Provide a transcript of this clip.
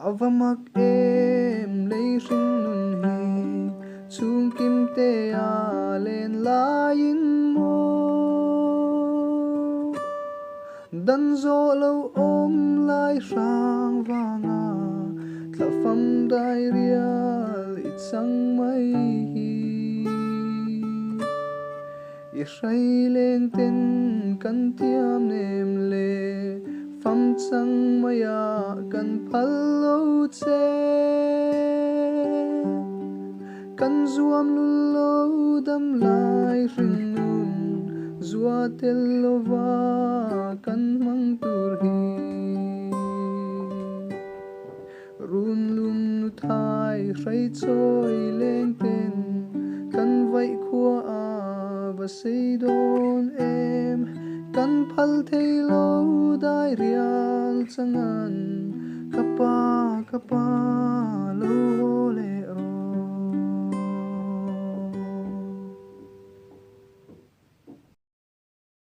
avamak em lei ring nun hi chung kim te a len lain mo dan zo lo om lai sang vanga tla fam dai rial it sang mai hi i hrai leng ten kan tiam nem le fam chang maya kan phal lo che kan zuam lu lo dam lai ring nun zua tel lo va kan mang tur hi run lum nu thai hrai choi leng ten kan vai khua a va sei don em kan phal thei lo dai rial changan kapa kapa